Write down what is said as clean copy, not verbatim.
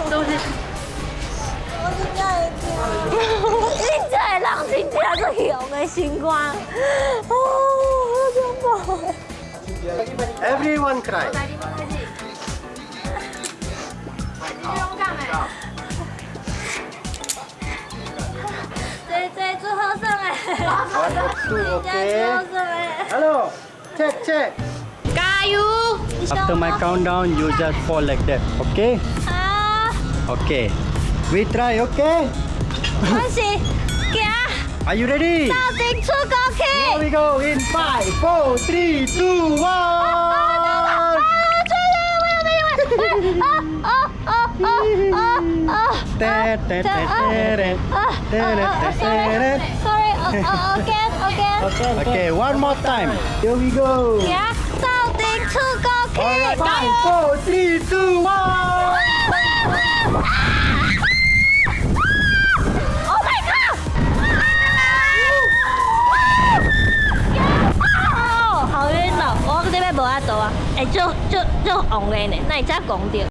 是不是？我真正会惊。你这个人真正是用的星光。哦，好恐怖。 Everyone cry. 这最好耍诶。 1, 2, 最好 okay. 耍诶。 Hello. Check. 加油！ After my countdown, you just fall like that. Okay? 啊， Okay. We try. Okay? 我是行。 Are you ready? 到顶出国 Here 去。 we go in 5, 4, 3, 2, 1. Okay, one more time. Here we go. 到顶出国去。 Alright, 5, 4, 3, 2, 1. Oh my god！ 好晕哦！我这边无法度啊，会足红的呢，那会才讲到。